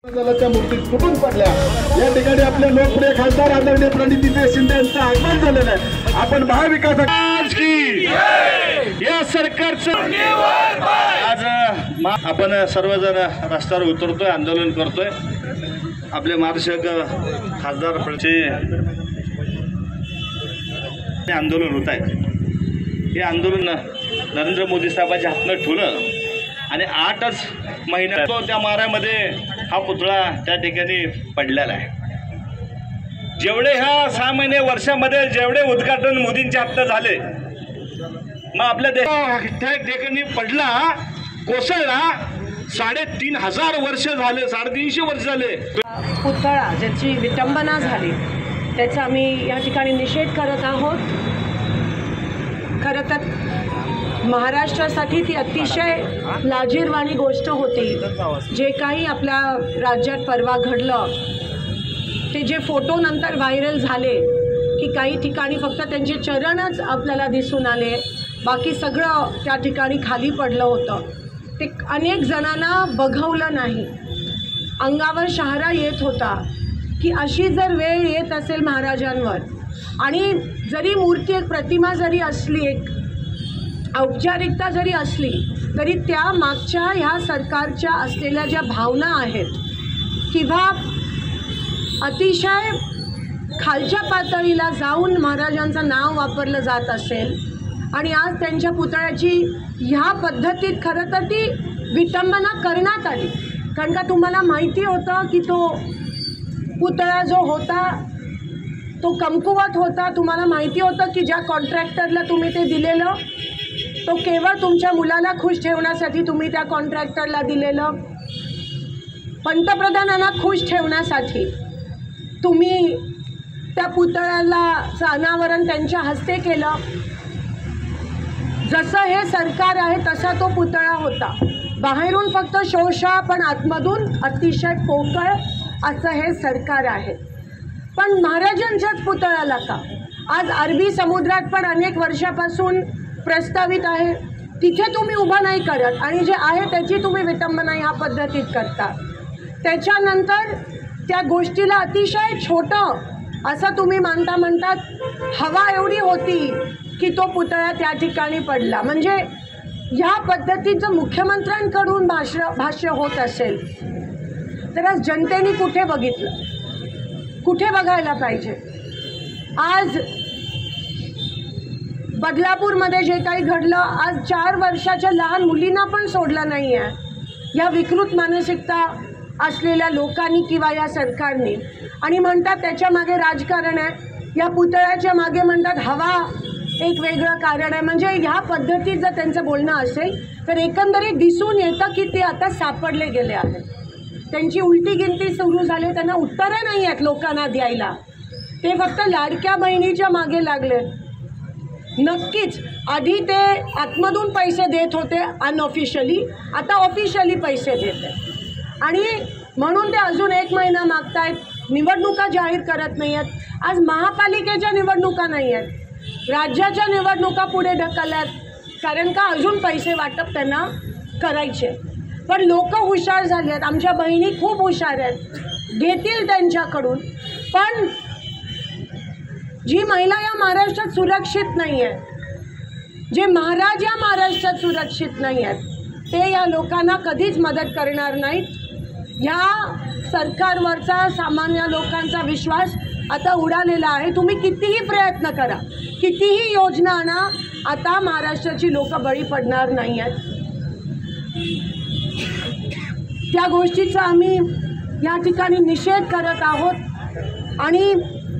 त्या मूर्ती तुटून पडल्या। या ठिकाणी आपले लोकप्रिय खासदार आदरणीय प्रणितीताई शिंदे यांचं आगमन झालेलं आहे। आपण महाविकास आघाडी या सरकारचं आज आपण सर्वजण रस्त्यावर उतरतोय, आंदोलन करतोय। आपले मार्गदर्शक खासदार आंदोलन होत आहे। हे आंदोलन नरेंद्र मोदी साहेबांच्या हातनं ठेवलं आणि 8च महिन्यात त्या माऱ्यामध्ये हा पुतळा त्या ठिकाणी पडलेला आहे। जेवढे ह्या 6 महिने वर्षामध्ये जेवढे उद्घाटन मोदींच्या हातनं झाले, मग आपल्या देशात त्या ठिकाणी पडला, कोसळला। 3,500 वर्ष झाले, 350 वर्ष झाले पुतळा ज्याची विटंबना झाली त्याचा आम्ही या ठिकाणी निषेध करत आहोत। खरं तर महाराष्ट्रासाठी ती अतिशय लाजिरवाणी गोष्ट होती। जे काही आपल्या राज्यात परवा घडलं, ते जे फोटो नंतर व्हायरल झाले की काही ठिकाणी फक्त त्यांचे चरणच आपल्याला दिसून आले, बाकी सगळं त्या ठिकाणी खाली पडलं होतं। ते अनेक जणांना बघवलं नाही, अंगावर शहारा येत होता की अशी जर वेळ येत असेल महाराजांवर, आणि जरी मूर्ती एक प्रतिमा जरी असली, एक औपचारिकता जरी असली, तरी त्या मागच्या ह्या सरकारच्या असलेल्या ज्या भावना आहेत किंवा अतिशय खालच्या पातळीला जाऊन महाराजांचं नाव वापरलं जात असेल आणि आज त्यांच्या पुतळ्याची ह्या पद्धतीत खरं तर ती विटंबना करण्यात आली। कारण का तुम्हाला माहिती होतं की तो पुतळा जो होता तो कमकुवत होता। तुम्हाला माहिती होतं की ज्या कॉन्ट्रॅक्टरला तुम्ही ते दिलेलं, तो केवळ तुमच्या मुलाला खुश ठेवण्यासाठी तुम्ही त्या कॉन्ट्रॅक्टरला दिलेलं, पंतप्रधानांना खुश ठेवण्यासाठी तुम्ही त्या पुतळ्याला अनावरण त्यांच्या हस्ते केलं। जसं हे सरकार आहे तसा तो पुतळा होता, बाहेरून फक्त शोषा पण आतमधून अतिशय पोकळ असं हे सरकार आहे। पण महाराजांच्याच पुतळ्याला का आज अरबी समुद्रात पण अनेक वर्षापासून प्रस्तावित आहे, तिथे तुम्ही उभं नाही करत आणि जे आहे त्याची तुम्ही विटंबना ह्या पद्धतीत करता। त्याच्यानंतर त्या गोष्टीला अतिशय छोटं असं तुम्ही म्हणतात हवा एवढी होती की तो पुतळा त्या ठिकाणी पडला। म्हणजे ह्या पद्धतीचं मुख्यमंत्र्यांकडून भाष्य होत असेल तर आज जनतेने कुठे बघितलं, कुठे बघायला पाहिजे? आज बदलापूरमध्ये जे काही घडलं, आज 4 वर्षाच्या लहान मुलींना पण सोडलं नाही आहे या विकृत मानसिकता असलेल्या लोकांनी किंवा या सरकारने, आणि म्हणतात त्याच्या मागे राजकारण आहे। या पुतळ्याच्या मागे म्हणतात हवा एक वेगळं कारण आहे। म्हणजे ह्या पद्धतीत जर त्यांचं बोलणं असेल तर एकंदरीत दिसून येतं की ते आता सापडले गेले आहेत। त्यांची उलटी गिनती सुरू झाली, त्यांना उत्तरं नाही आहेत लोकांना द्यायला, ते फक्त लाडक्या बहिणीच्या मागे लागले। नक्कीच आधी ते आतमधून पैसे देत होते अनऑफिशियली, आता ऑफिशियली पैसे देत आहेत आणि म्हणून ते अजून 1 महिना मागतायत। निवडणुका जाहीर करत नाही आहेत। आज महापालिकेच्या निवडणुका नाही आहेत, राज्याच्या निवडणुका पुढे ढकलल्यात, कारण का अजून पैसे वाटप त्यांना करायचे। पण लोक हुशार झाले आहेत, आमच्या बहिणी खूप हुशार आहेत, घेतील त्यांच्याकडून। पण जी महिला या महाराष्ट्रात सुरक्षित नाही आहे, जे महाराज या महाराष्ट्रात सुरक्षित नाही आहेत, ते या लोकांना कधीच मदत करणार नाहीत। या सरकारवरचा सामान्य लोकांचा विश्वास आता उडालेला आहे। तुम्ही कितीही प्रयत्न करा, कितीही योजना आणा, आता महाराष्ट्राची लोक बळी पडणार नाही आहेत। त्या गोष्टीचा आम्ही या ठिकाणी निषेध करत आहोत आणि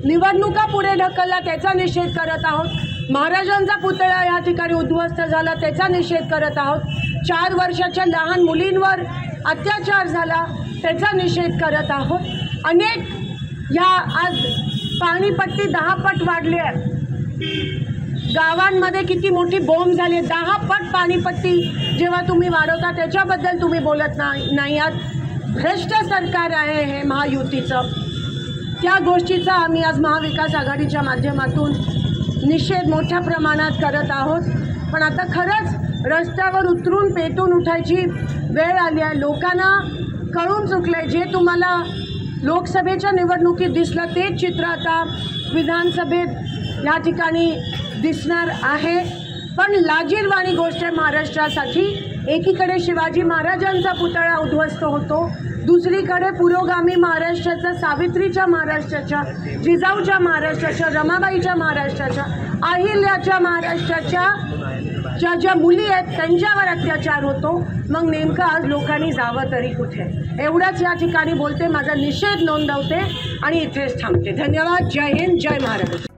निवडणुका पुढे ढकलला त्याचा निषेध करत आहोत। महाराजांचा पुतळा या ठिकाणी उद्ध्वस्त झाला त्याचा निषेध करत आहोत। 4 वर्षाच्या लहान मुलींवर अत्याचार झाला त्याचा निषेध करत आहोत। अनेक या आज पाणीपट्टी 10 पट वाढली आहे, गावांमध्ये किती मोठी बोंब झाली, 10 पट पाणीपट्टी जेव्हा तुम्ही वाढवता त्याच्याबद्दल तुम्ही बोलत नाही आहात। भ्रष्ट सरकार आहे हे महायुतीचं। त्या गोष्टीचा आम्ही आज महाविकास आघाडीच्या माध्यमातून निषेध मोठ्या प्रमाणात करत आहोत। पण आता खरंच रस्त्यावर उतरून पेटून उठायची वेळ आली आहे। लोकांना कळून चुकलंय. जे तुम्हाला लोकसभेच्या निवडणुकीत दिसलं तेच चित्र आता विधानसभेत या ठिकाणी दिसणार आहे. पण लाजिरवाणी गोष्ट आहे महाराष्ट्रासाठी. एकीकडे शिवाजी महाराजांचा पुतळा उद्ध्वस्त होतो, दुसरीकडे पुरोगामी महाराष्ट्राच्या, सावित्रीच्या महाराष्ट्राच्या, जिजाऊच्या महाराष्ट्राच्या, रमाबाईच्या महाराष्ट्राच्या, अहिल्याच्या महाराष्ट्राच्या ज्या मुली आहेत त्यांच्यावर अत्याचार होतो. मग नेमकं आज लोकांनी जावं तरी कुठे? एवढंच या ठिकाणी बोलते, माझा निषेध नोंदवते आणि इथेच थांबते. धन्यवाद. जय हिंद, जय महाराष्ट्र.